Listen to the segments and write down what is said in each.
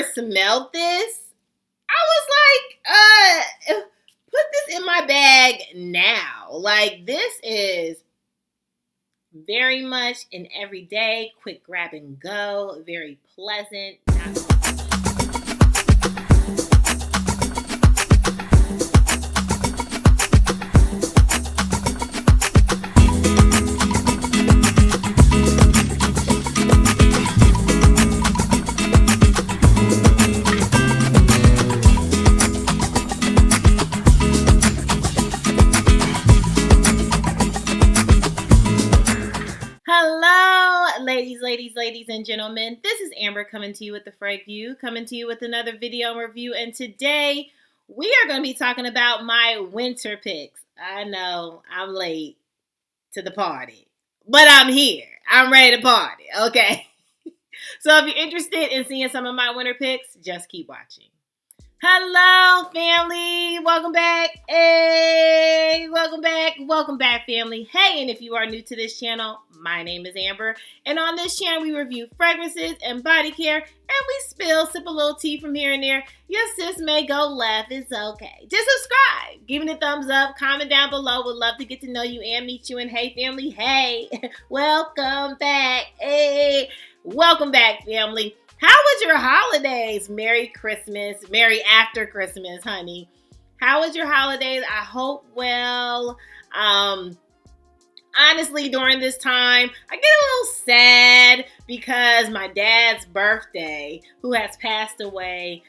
first smelled this, I was like, put this in my bag now. Like, this is very much an everyday, quick grab and go, very pleasant. Ladies and gentlemen, this is Amber coming to you with the Frag View, coming to you with another video review, and today we are going to be talking about my winter picks. I know I'm late to the party, but I'm here. I'm ready to party, okay? So if you're interested in seeing some of my winter picks, just keep watching. Hello, family. Welcome back. Hey, welcome back, family. Hey, and if you are new to this channel, my name is Amber, and on this channel, we review fragrances and body care, and we sip a little tea from here and there. Your sis may go left. It's okay. Just subscribe. Give me a thumbs up. Comment down below. Would love to get to know you and meet you. And hey, family, hey, welcome back. Hey, welcome back, family. How was your holidays? Merry Christmas. Merry after Christmas, honey. How was your holidays? I hope well. Honestly, during this time, I get a little sad because my dad's birthday, who has passed away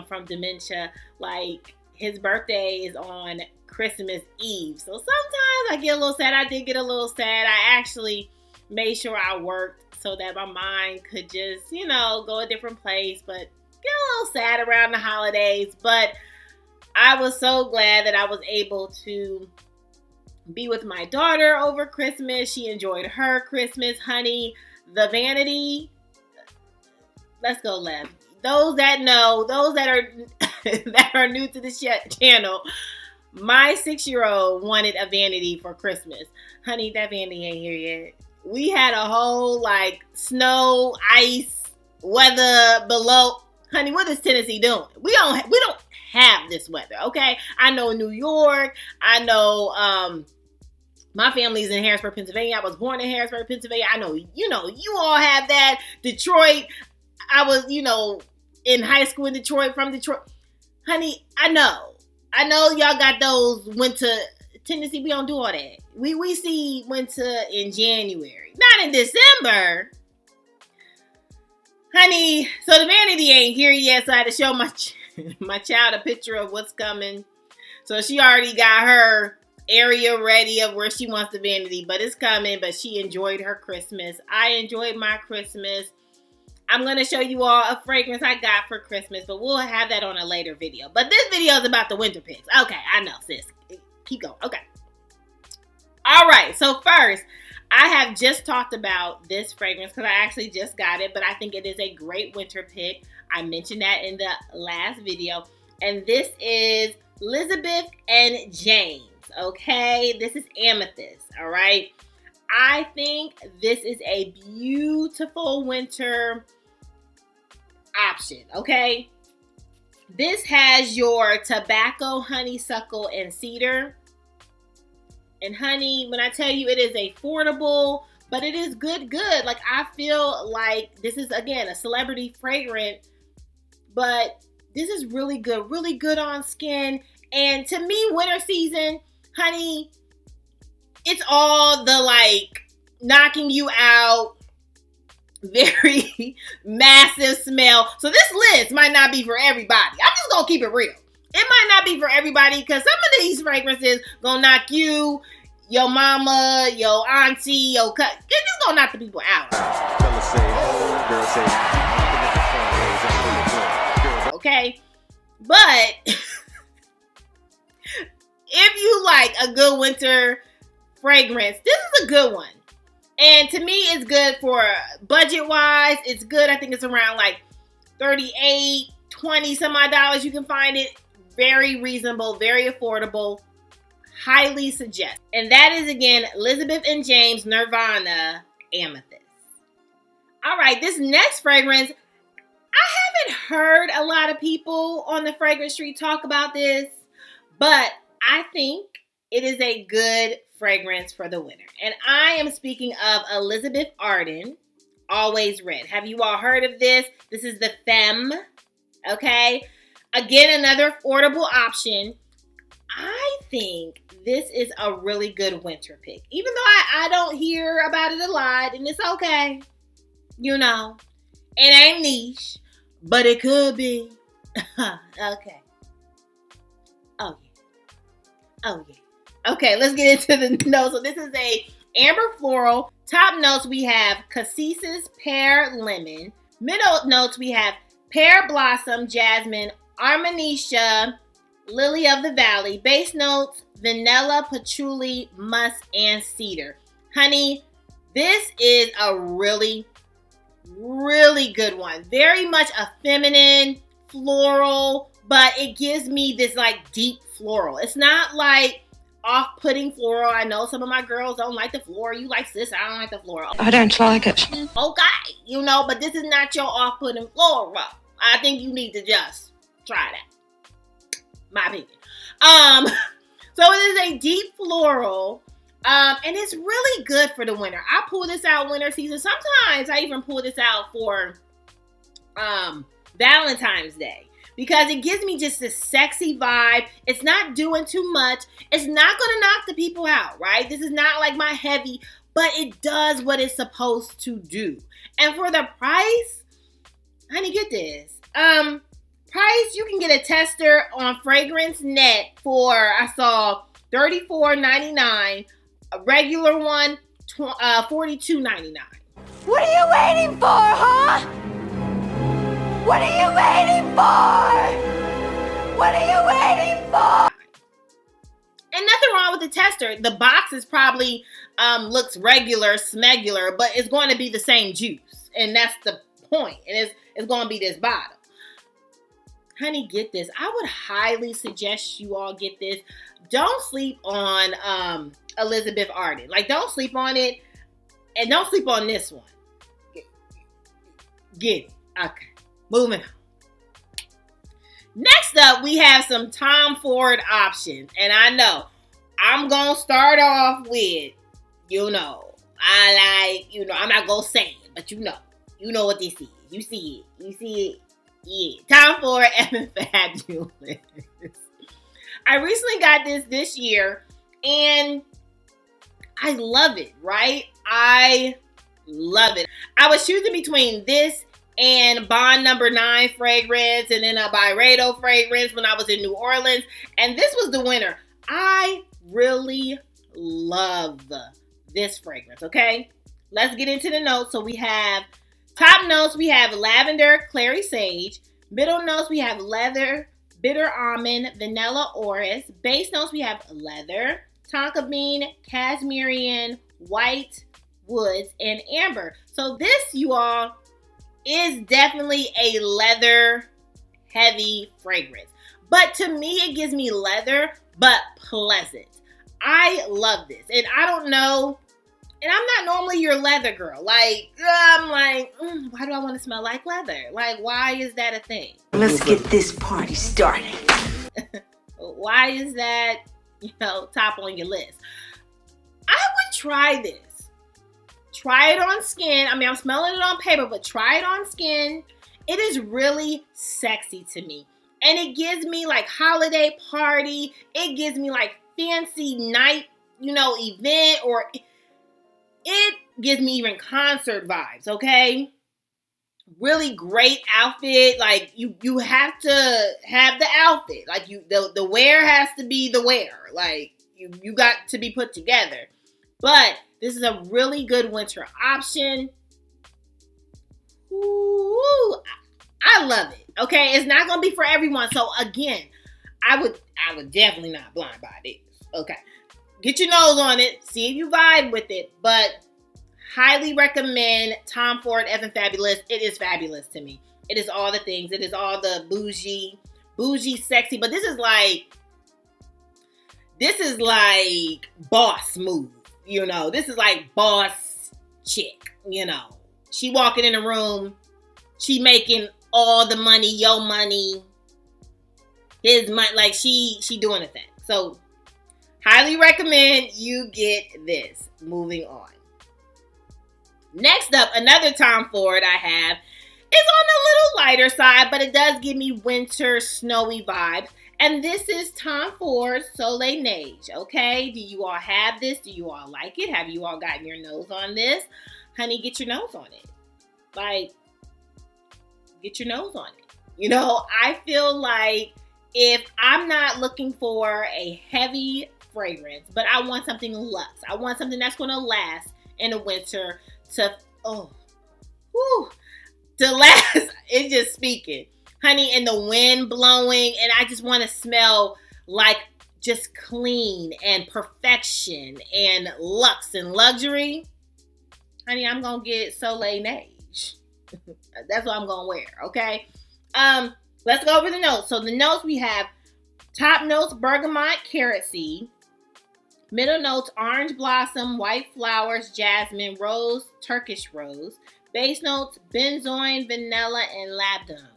from dementia, like his birthday is on Christmas Eve. So sometimes I get a little sad. I did get a little sad. I actually made sure I worked so that my mind could just, go a different place, but get a little sad around the holidays. But I was so glad that I was able to be with my daughter over Christmas. She enjoyed her Christmas, honey. The vanity, let's go left. Those that know, those that are that are new to this channel, my 6-year-old wanted a vanity for Christmas. Honey, that vanity ain't here yet. We had a whole snow, ice, weather below. Honey, what is Tennessee doing? We don't have this weather, okay? I know New York. I know my family's in Harrisburg, Pennsylvania. I was born in Harrisburg, Pennsylvania. I know you all have that. Detroit. I was in high school in Detroit, from Detroit. Honey, I know y'all got those winter. Tennessee, we don't do all that. We see winter in January, not in December. Honey, so the vanity ain't here yet, so I had to show my child a picture of what's coming. So she already got her area ready of where she wants the vanity, but it's coming. But she enjoyed her Christmas. I enjoyed my Christmas. I'm going to show you all a fragrance I got for Christmas, but we'll have that on a later video. But this video is about the winter picks. Okay, I know, sis. Keep going. Okay. All right. So first, I have just talked about this fragrance because I actually just got it, but I think it is a great winter pick. I mentioned that in the last video. And this is Elizabeth and James. Okay. This is Amethyst. All right. I think this is a beautiful winter option. Okay. This has your tobacco, honeysuckle, and cedar. And honey, when I tell you it is affordable, but it is good. Like, I feel like this is, again, a celebrity fragrance, but this is really good on skin. And to me, winter season, honey, it's all the knocking you out, very massive smell. So this list might not be for everybody. I'm just gonna keep it real. It might not be for everybody because some of these fragrances gonna knock you, your mama, your auntie, your cousin. They're just gonna knock the people out. Okay, but if you like a good winter fragrance, this is a good one. And to me, it's good for budget-wise. It's good. I think it's around $38, $20 some odd dollars. You can find it very reasonable, very affordable. Highly suggest. And that is, again, Elizabeth and James Nirvana Amethyst. All right, this next fragrance, I haven't heard a lot of people on the Fragrance Street talk about this, but I think it is a good fragrance for the winter. And I am speaking of Elizabeth Arden, Always Red. Have you all heard of this? This is the Femme, okay? Again, another affordable option. I think this is a really good winter pick. Even though I don't hear about it a lot, and it's okay. You know, it ain't niche, but it could be. Okay. Oh, yeah. Oh, yeah. Okay, let's get into the notes. So this is a amber floral. Top notes, we have Cassis's Pear Lemon. Middle notes, we have Pear Blossom, Jasmine, Artemisia, Lily of the Valley. Base notes, Vanilla, Patchouli, Musk, and Cedar. Honey, this is a really, really good one. Very much a feminine, floral, but it gives me this like deep floral. It's not like off-putting floral. I know some of my girls don't like the floral. You like, sis, I don't like the floral. I don't like it. Okay, you know, but this is not your off-putting floral. I think you need to just try that. My opinion. So it is a deep floral, and it's really good for the winter. I pull this out winter season. Sometimes I even pull this out for Valentine's Day. Because it gives me just this sexy vibe. It's not doing too much. It's not going to knock the people out, right? This is not like my heavy, but it does what it's supposed to do. And for the price, honey, get this. Price, you can get a tester on Fragrance Net for, I saw, $34.99. A regular one, $42.99. What are you waiting for, huh? What are you waiting for? What are you waiting for? And nothing wrong with the tester. The box is probably looks regular, smegular, but it's going to be the same juice. And that's the point. And it's going to be this bottle. Honey, get this. I would highly suggest you all get this. Don't sleep on Elizabeth Arden. Like, don't sleep on it. And don't sleep on this one. Get it. Okay. Moving on. Next up, we have some Tom Ford options. And I know, I'm going to start off with, I'm not going to say it, but you know what this is. You see it. Yeah. Tom Ford and Fabulous. I recently got this year, and I love it, right? I love it. I was choosing between this and Bond Number 9 fragrance, and then a Byredo fragrance when I was in New Orleans. And this was the winner. I really love this fragrance, okay? Let's get into the notes. So we have, top notes, we have lavender, clary sage. Middle notes, we have leather, bitter almond, vanilla orris. Base notes, we have leather, tonka bean, Casimirian, white woods, and amber. So this, you all, is definitely a leather heavy fragrance. But to me, it gives me leather, but pleasant. I love this. And I don't know, and I'm not normally your leather girl. Like, I'm like, why do I want to smell like leather? Like, why is that a thing? Let's get this party started. Why is that, top on your list? I would try this. Try it on skin. I mean, I'm smelling it on paper, but try it on skin. It is really sexy to me. And it gives me like holiday party. It gives me like fancy night, event, or it gives me even concert vibes, okay? Really great outfit. Like you have to have the outfit. Like the wear has to be the wear. Like you got to be put together. But this is a really good winter option. Ooh, I love it. Okay, it's not gonna be for everyone. So again, I would definitely not blind buy this. Okay, get your nose on it, see if you vibe with it. But highly recommend Tom Ford Effin' Fabulous. It is fabulous to me. It is all the things. It is all the bougie, sexy. But this is like boss move. This is like boss chick, She walking in the room, she making all the money, your money, his money. Like she doing a thing. So highly recommend you get this. Moving on. Next up, another Tom Ford I have is on a little lighter side, but it does give me winter snowy vibes. And this is Tom Ford Soleil Neige. Okay, do you all have this? Do you all like it? Have you all gotten your nose on this? Honey, get your nose on it. Like, get your nose on it. You know, I feel like if I'm not looking for a heavy fragrance, but I want something luxe. I want something that's going to last in the winter to last. It's just speaking. Honey, and the wind blowing, and I just want to smell like just clean and perfection and luxe and luxury. Honey, I'm going to get Soleil Neige. That's what I'm going to wear, okay? Let's go over the notes. So the notes we have, top notes, bergamot, carrot seed. Middle notes, orange blossom, white flowers, jasmine, rose, Turkish rose. Base notes, benzoin, vanilla, and labdanum.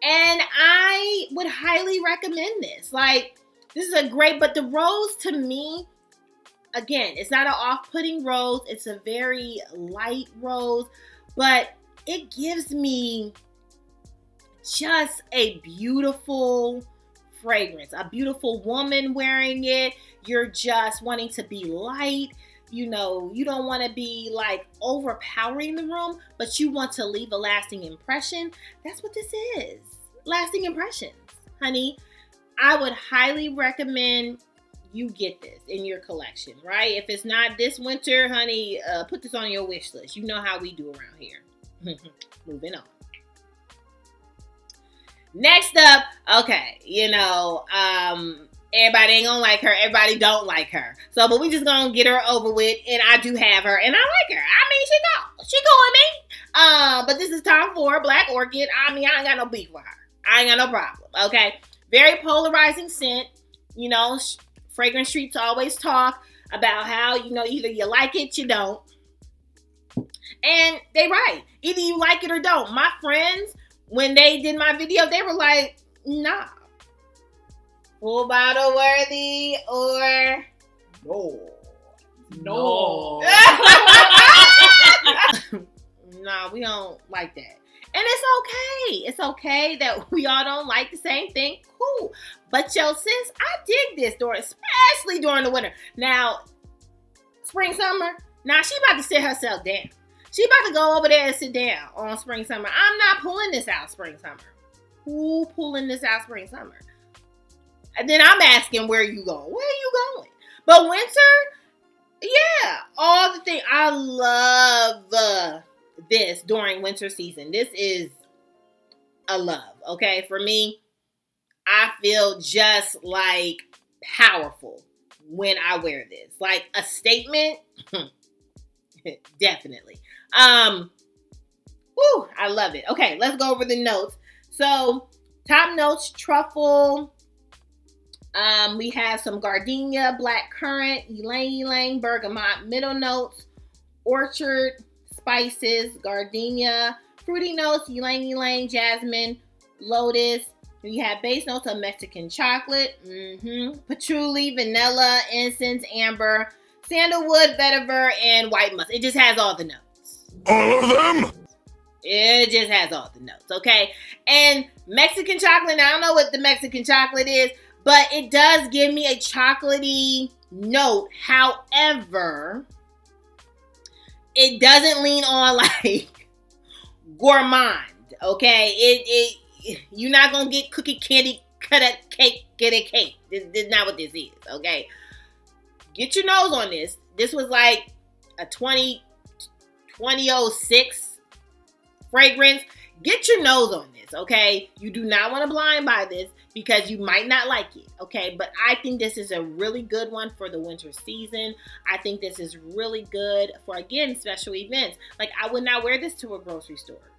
And I would highly recommend this. Like, this is a great, but the rose to me, again, it's not an off-putting rose. It's a very light rose, but it gives me just a beautiful fragrance. A beautiful woman wearing it. You're just wanting to be light. You know, you don't want to be like overpowering the room, but you want to leave a lasting impression. That's what this is. Lasting impressions, honey. I would highly recommend you get this in your collection, right? If it's not this winter, honey, put this on your wish list. You know how we do around here. Moving on. Next up, okay, you know, everybody ain't gonna like her. Everybody don't like her. So, but we just gonna get her over with. And I do have her, and I like her. I mean, she go with me. But this is Tom Ford Black Orchid. I mean, I ain't got no beef with her. I ain't got no problem. Okay, very polarizing scent. You know, fragrance streets always talk about how, you know, either you like it, you don't, and they right. Either you like it or don't. My friends, when they did my video, they were like, nah. Full bottle worthy or no. Nah, we don't like that. And it's okay. It's okay that we all don't like the same thing. Cool. But yo, sis, I dig this especially during the winter. Now, spring, summer, now she about to sit herself down. She about to go over there and sit down on spring, summer. I'm not pulling this out spring, summer. Who pulling this out spring, summer? And then I'm asking, where are you going? Where are you going? But winter, yeah, all the things. I love this during winter season. This is a love, okay? For me, I feel just like powerful when I wear this. Like a statement, definitely. I love it. Okay, let's go over the notes. So, top notes, truffle. We have some gardenia, black currant, ylang-ylang, bergamot. Middle notes, orchard, spices, gardenia. Fruity notes, ylang-ylang, jasmine, lotus. We have base notes of Mexican chocolate, patchouli, vanilla, incense, amber, sandalwood, vetiver, and white musk. It just has all the notes. All of them? It just has all the notes, okay? And Mexican chocolate, now I don't know what the Mexican chocolate is, but it does give me a chocolatey note. However, it doesn't lean on like gourmand, okay? You're not gonna get cookie candy, cut a cake, get a cake. This is not what this is, okay? Get your nose on this. This was like a 2006 fragrance. Get your nose on this, okay? You do not want to blind buy this because you might not like it, okay? But I think this is a really good one for the winter season. I think this is really good for, again, special events. Like, I would not wear this to a grocery store.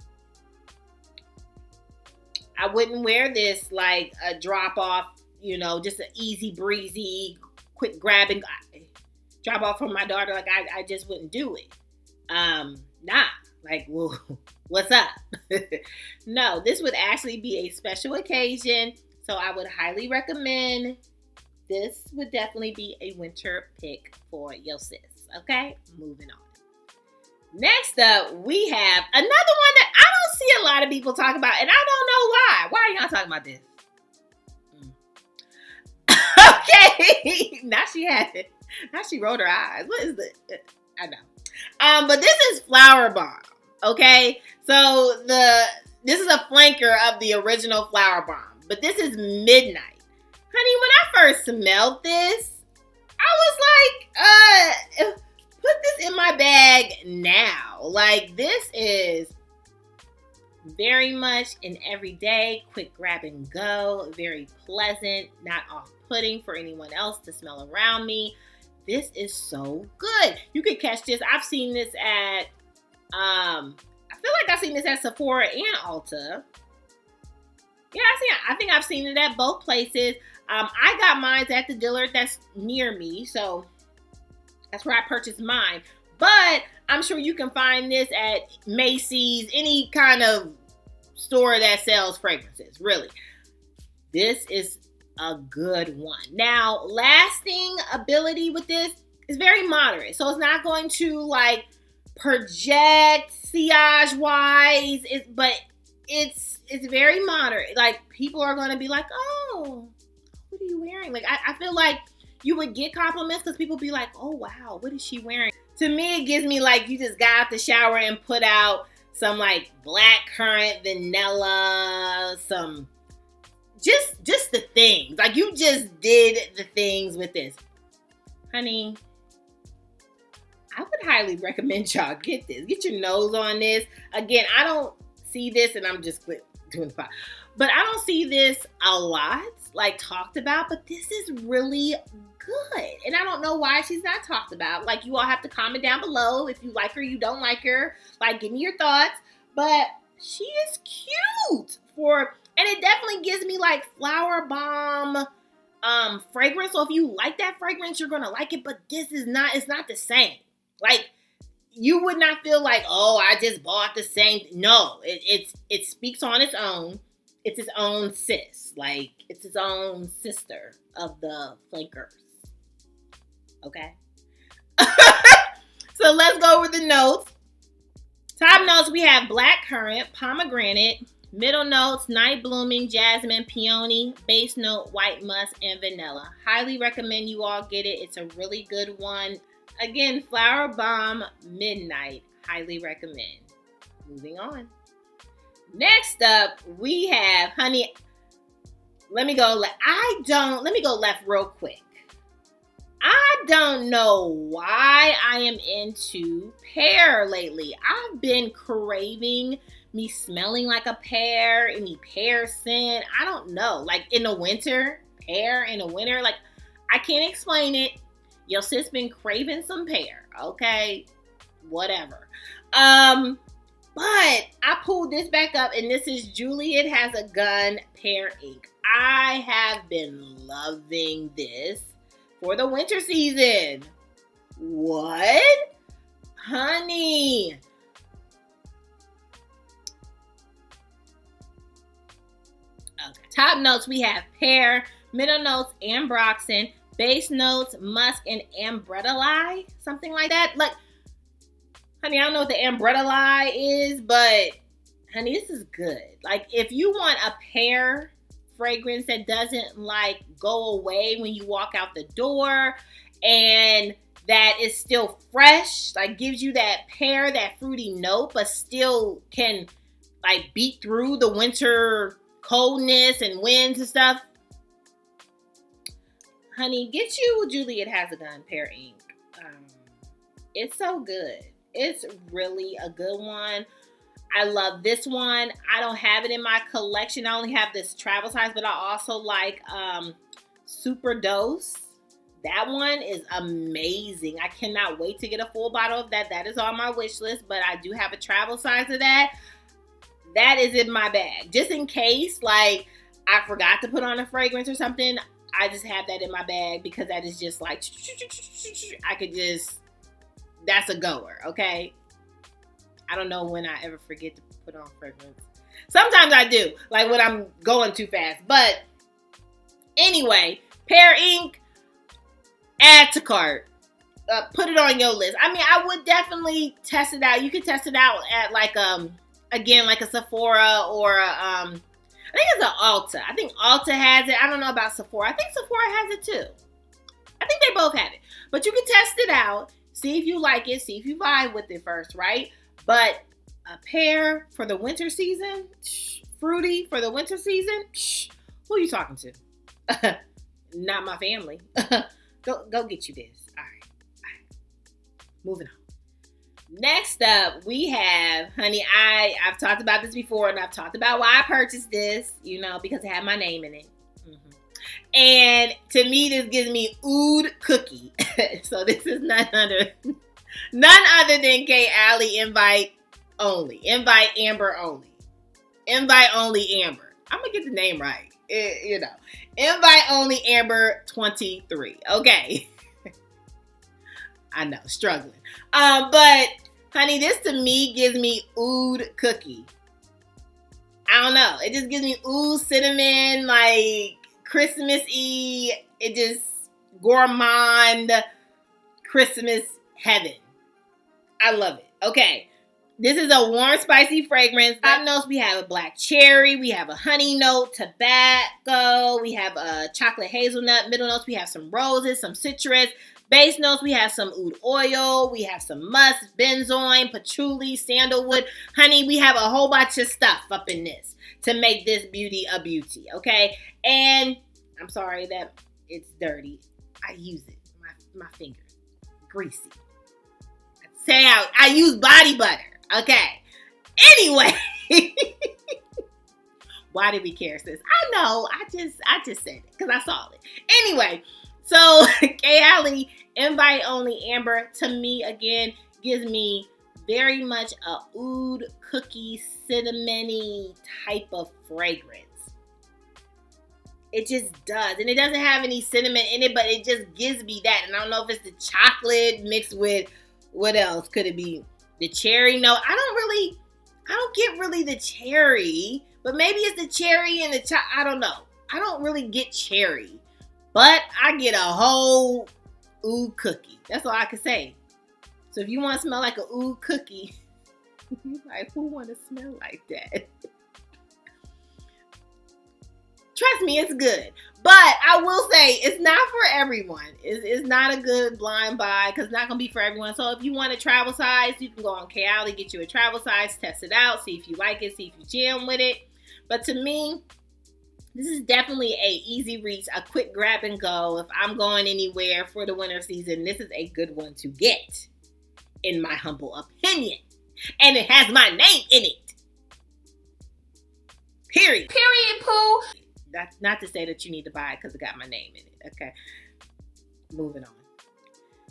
I wouldn't wear this like a drop off, you know, just an easy breezy, quick grab and drop off from my daughter. Like, I just wouldn't do it. Nah. Like, we'll What's up? No, this would actually be a special occasion. So I would highly recommend. This would definitely be a winter pick for your sis. Okay, moving on. Next up, we have another one that I don't see a lot of people talk about, and I don't know why. Why are y'all talking about this? Okay, now she has it. Now she rolled her eyes. What is this? I know. But this is Flowerbomb. Okay, so this is a flanker of the original Flowerbomb, but this is Midnight. Honey, when I first smelled this, I was like, put this in my bag now. Like, this is very much an everyday, quick grab and go, very pleasant, not off-putting for anyone else to smell around me. This is so good. You could catch this. I've seen this at, I feel like I've seen this at Sephora and Ulta. Yeah, I think I've seen it at both places. I got mine at the Dillard that's near me, so that's where I purchased mine. But I'm sure you can find this at Macy's, any kind of store that sells fragrances, really. This is a good one. Now, lasting ability with this is very moderate. So it's not going to like project sillage-wise, but it's very moderate. Like, people are going to be like, oh, what are you wearing? Like, I feel like you would get compliments because people be like, oh, wow, what is she wearing? To me, it gives me like you just got out the shower and put out some like black currant vanilla, some just the things. Like, you just did the things with this. Honey, I would highly recommend y'all get this. Get your nose on this. Again, I don't see this, and I'm just doing the file. But I don't see this a lot, like, talked about, but this is really good. And I don't know why she's not talked about. Like, you all have to comment down below if you like her, you don't like her. Like, give me your thoughts. But she is cute and it definitely gives me like Flowerbomb fragrance. So if you like that fragrance, you're gonna like it. But it's not the same. Like, you would not feel like, oh, I just bought the same. No, it speaks on its own. It's its own sis. Like, it's its own sister of the flankers. Okay? So let's go over the notes. Top notes, we have black currant, pomegranate. Middle notes, night blooming, jasmine, peony. Base note, white musk, and vanilla. Highly recommend you all get it. It's a really good one. Again, Flowerbomb Midnight. Highly recommend. Moving on. Next up, we have, honey, let me go left real quick. I don't know why I am into pear lately. I've been craving me smelling like a pear, any pear scent. I don't know. Like, in the winter, pear in the winter. Like, I can't explain it. Your sis been craving some pear. Okay? Whatever. But I pulled this back up, and this is Juliette Has a Gun Pear Inc. I have been loving this for the winter season. What? Honey. Okay. Top notes, we have pear. Middle notes, ambroxan. Base notes, musk and ambretali. Something like that. Like, honey, I don't know what the ambretali is, but honey, this is good. Like, if you want a pear fragrance that doesn't like go away when you walk out the door and that is still fresh, like gives you that pear, that fruity note, but still can like beat through the winter coldness and winds and stuff. Honey, get you Juliette Has a Gun Pear Inc. It's so good. It's really a good one. I love this one. I don't have it in my collection. I only have this travel size, but I also like Super Dose. That one is amazing. I cannot wait to get a full bottle of that. That is on my wish list, but I do have a travel size of that. That is in my bag. Just in case, like, I forgot to put on a fragrance or something, I just have that in my bag because that is just like, I could just, that's a goer, okay? I don't know when I ever forget to put on fragrance. Sometimes I do, like when I'm going too fast. But anyway, Pear Inc. Add to cart. Put it on your list. I mean, I would definitely test it out. You can test it out at like again, like a Sephora or I think it's an Ulta. I think Ulta has it. I don't know about Sephora. I think Sephora has it too. I think they both have it. But you can test it out. See if you like it. See if you vibe with it first, right? But a pear for the winter season, fruity for the winter season, who are you talking to? Not my family. Go get you this. All right. Moving on. Next up, we have, honey, I've talked about this before, and I've talked about why I purchased this, because it had my name in it. And to me, this gives me oud cookie. So this is none other than Kayali invite only. Invite Amber only. Invite only Amber. I'm going to get the name right. Invite only Amber 23. Okay. I know, struggling. But honey, this to me gives me oud cookie. I don't know. It just gives me oud cinnamon, like Christmas-y. It just gourmand Christmas heaven. I love it. Okay. This is a warm, spicy fragrance. Top notes, we have a black cherry. We have a honey note, tobacco. We have a chocolate hazelnut. Middle notes, we have some roses, some citrus. Base notes, we have some oud oil. We have some musk, benzoin, patchouli, sandalwood. Honey, we have a whole bunch of stuff up in this to make this beauty a beauty, okay? And I'm sorry that it's dirty. I use it. My fingers. Greasy. I use body butter. Okay. Anyway. Why did we care, sis? I know. I just said it because I saw it. Anyway. So, Kayali, invite only Amber, to me, again, gives me very much a oud cookie, cinnamony type of fragrance. It just does. And it doesn't have any cinnamon in it, but it just gives me that. And I don't know if it's the chocolate mixed with, what else could it be? The cherry note. I don't get really the cherry, but maybe it's the cherry and the I don't know. I don't really get cherry. But I get a whole oud cookie. That's all I can say. So if you want to smell like an oud cookie, like, who want to smell like that? Trust me, it's good. But I will say, it's not for everyone. It's not a good blind buy because it's not going to be for everyone. So if you want a travel size, you can go on Kayali, get you a travel size, test it out, see if you like it, see if you jam with it. But to me, this is definitely a easy reach, a quick grab and go. If I'm going anywhere for the winter season, this is a good one to get, in my humble opinion. And it has my name in it. Period. Period, poo. That's not to say that you need to buy it because it got my name in it. Okay. Moving on.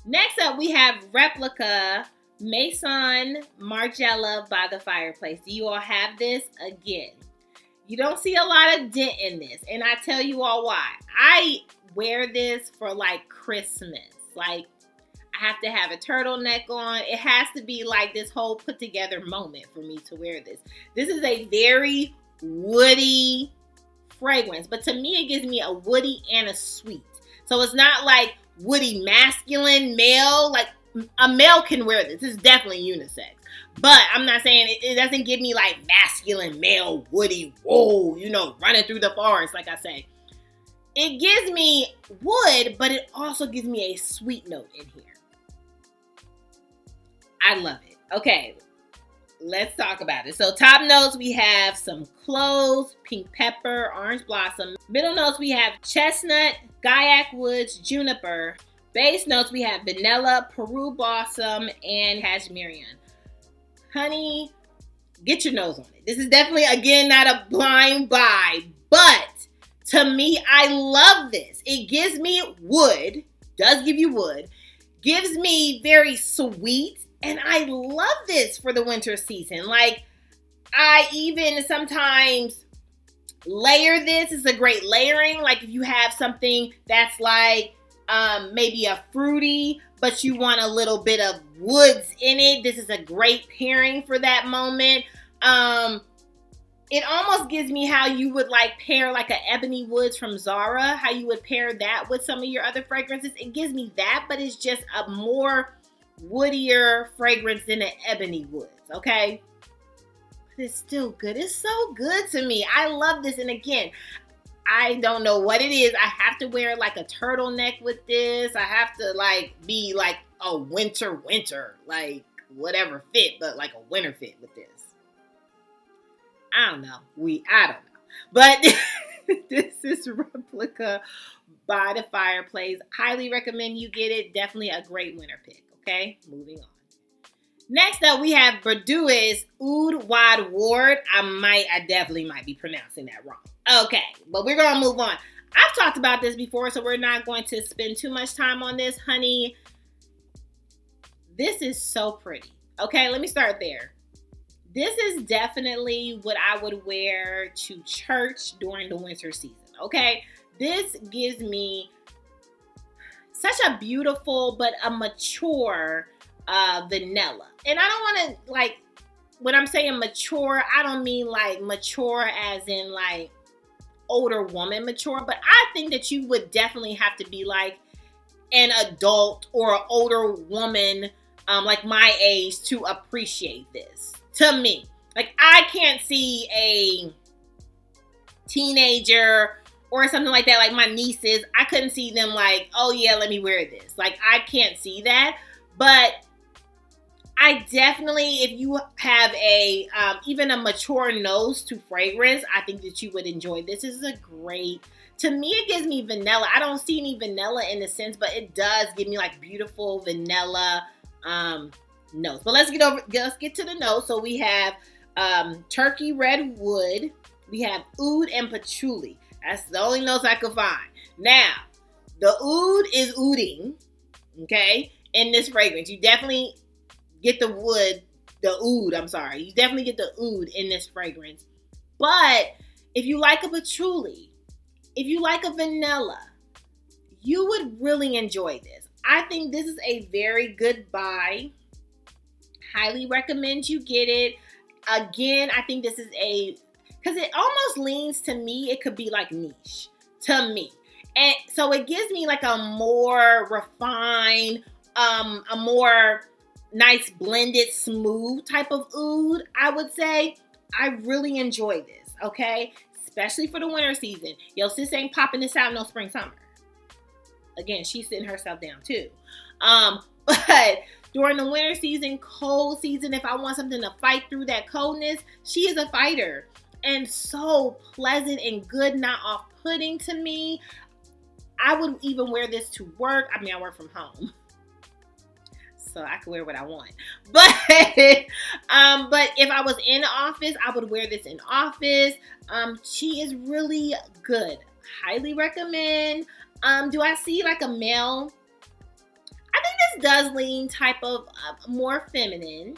Next up, we have Replica Maison Margiela by the Fireplace. Do you all have this? Again, you don't see a lot of dent in this. And I tell you all why. I wear this for like Christmas. Like, I have to have a turtleneck on. It has to be like this whole put together moment for me to wear this. This is a very woody fragrance. But to me, it gives me a woody and a sweet. So it's not like woody masculine male. Like, a male can wear this. It's definitely unisex. But I'm not saying it doesn't give me like masculine, male, woody, whoa, running through the forest, like I say. It gives me wood, but it also gives me a sweet note in here. I love it. Okay, let's talk about it. So top notes, we have some cloves, pink pepper, orange blossom. Middle notes, we have chestnut, Gaiac woods, juniper. Base notes, we have vanilla, Peru blossom, and cashmere. Honey, get your nose on it. This is definitely, again, not a blind buy, but to me, I love this. It gives me wood, does give you wood, gives me very sweet, and I love this for the winter season. Like, I even sometimes layer this. It's a great layering. Like, if you have something that's like maybe a fruity, but you want a little bit of woods in it, this is a great pairing for that moment. It almost gives me how you would like pair like a Ebony Woods from Zara, how you would pair that with some of your other fragrances. It gives me that, but it's just a more woodier fragrance than an Ebony Woods, okay? But it's still good. It's so good to me. I love this. And again, I don't know what it is. I have to wear like a turtleneck with this. I have to like be like a winter, like whatever fit, but like a winter fit with this. I don't know. I don't know. But this is Replica by the Fireplace. Highly recommend you get it. Definitely a great winter pick. Okay, moving on. Next up, we have Berdoues Oud Wad Ward. I definitely might be pronouncing that wrong. Okay, but we're going to move on. I've talked about this before, so we're not going to spend too much time on this, honey. This is so pretty. Okay, let me start there. This is definitely what I would wear to church during the winter season, okay? This gives me such a beautiful but a mature vanilla. And I don't want to, like, when I'm saying mature, I don't mean like mature as in like older woman mature, but I think that you would definitely have to be like an adult or an older woman like my age to appreciate this. To me, like I can't see a teenager or something like that, like my nieces. I couldn't see them like, oh yeah, let me wear this. Like I can't see that. But I definitely, if you have a even a mature nose to fragrance, I think that you would enjoy this. This is a great. To me, it gives me vanilla. I don't see any vanilla in the sense, but it does give me like beautiful vanilla nose. But let's get to the nose. So we have turkey red wood. We have oud and patchouli. That's the only notes I could find. Now, the oud is ouding, okay, in this fragrance. You definitely get the wood, the oud, I'm sorry. You definitely get the oud in this fragrance. But if you like a patchouli, if you like a vanilla, you would really enjoy this. I think this is a very good buy. Highly recommend you get it. Again, I think this is because it almost leans to me, it could be like Niche to me. And so it gives me like a more refined, a more nice blended, smooth type of oud, I would say. I really enjoy this, okay? Especially for the winter season. Yo, sis ain't popping this out no spring, summer. Again, she's sitting herself down too. But during the winter season, cold season, if I want something to fight through that coldness, she is a fighter. And so pleasant and good, not off-putting to me. I would even wear this to work. I mean, I work from home, so I can wear what I want. But if I was in the office, I would wear this in office. She is really good. Highly recommend. Do I see like a male? I think this does lean type of more feminine,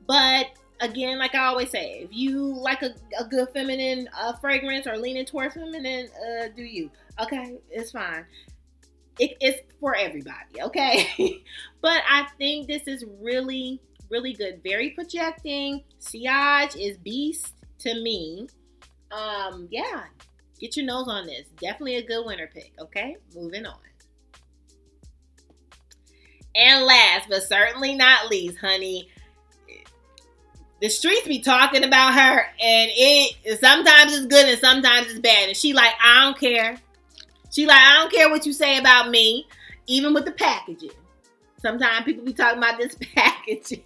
but again, like I always say, if you like a good feminine fragrance or leaning towards feminine, do you? Okay, it's fine. It's for everybody, okay? But I think this is really, really good. Very projecting. Sillage is beast to me. Yeah, get your nose on this. Definitely a good winter pick, okay? Moving on. And last, but certainly not least, honey, the streets be talking about her, and it sometimes it's good and sometimes it's bad. And she like, I don't care. She like, I don't care what you say about me, even with the packaging. Sometimes people be talking about this packaging.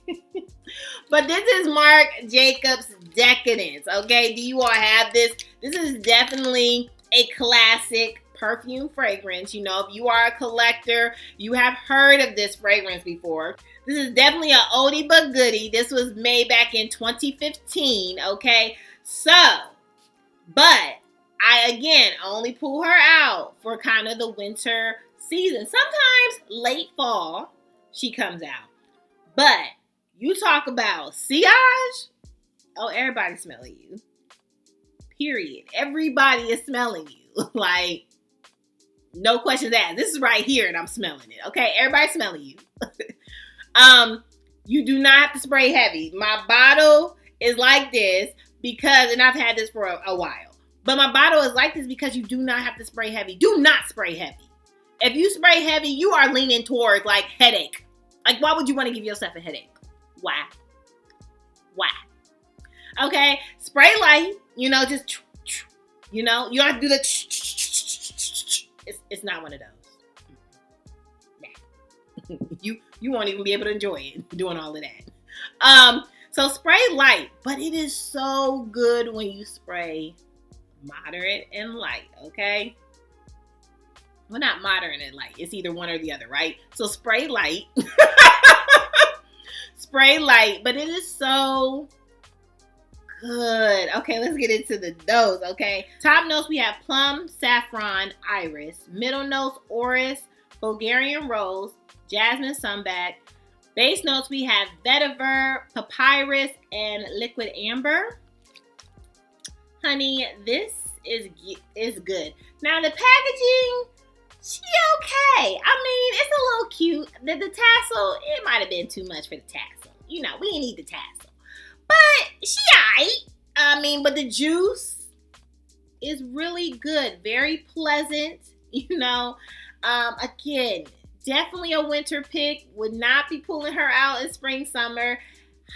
But this is Marc Jacobs Decadence, okay? Do you all have this? This is definitely a classic perfume fragrance. You know, if you are a collector, you have heard of this fragrance before. This is definitely an oldie but goodie. This was made back in 2015, okay? So, but I, again, only pull her out for kind of the winter season. Sometimes late fall, she comes out. But you talk about sillage, oh, everybody's smelling you. Period. Everybody is smelling you. Like, no questions asked. This is right here and I'm smelling it. Okay, everybody's smelling you. You do not have to spray heavy. My bottle is like this because, and I've had this for a while, but my bottle is like this because you do not have to spray heavy. Do not spray heavy. If you spray heavy, you are leaning towards like headache. Like, why would you want to give yourself a headache? Why? Okay, spray light, just, you don't have to do the, it's not one of those. Nah. You won't even be able to enjoy it doing all of that. So spray light, but it is so good when you spray moderate and light, okay? Well, not moderate and light. It's either one or the other, right? So spray light. Spray light, but it is so good. Okay, let's get into the notes, okay? Top notes, we have plum, saffron, iris. Middle notes, orris, Bulgarian rose, jasmine sunback. Base notes, we have vetiver, papyrus, and liquid amber. Honey, this is good. Now, the packaging, she okay. I mean, it's a little cute. The tassel, it might have been too much for the tassel. We didn't need the tassel. But she alright. I mean, but the juice is really good. Very pleasant. Again, definitely a winter pick. Would not be pulling her out in spring, summer.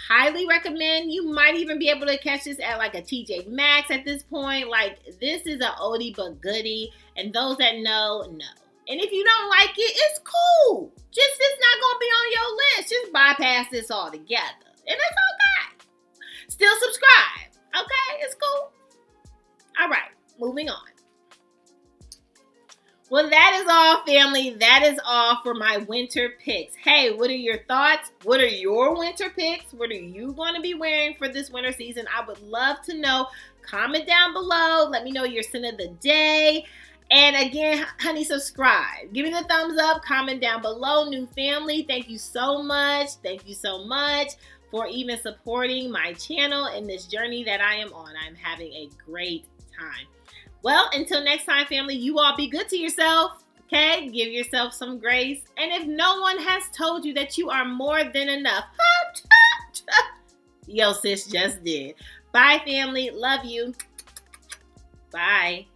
Highly recommend. You might even be able to catch this at like a TJ Maxx at this point. Like, this is an oldie but goodie. And those that know. And if you don't like it, it's cool. Just, it's not going to be on your list. Just bypass this altogether. And it's okay. Still subscribe. Okay? It's cool. All right. Moving on. Well, that is all, family. That is all for my winter picks. Hey, what are your thoughts? What are your winter picks? What are you going to be wearing for this winter season? I would love to know. Comment down below. Let me know your scent of the day. And again, honey, subscribe. Give me the thumbs up. Comment down below. New family, thank you so much. Thank you so much for even supporting my channel in this journey that I am on. I'm having a great time. Well, until next time, family, you all be good to yourself, okay? Give yourself some grace. And if no one has told you that you are more than enough, yo, sis just did. Bye, family. Love you. Bye.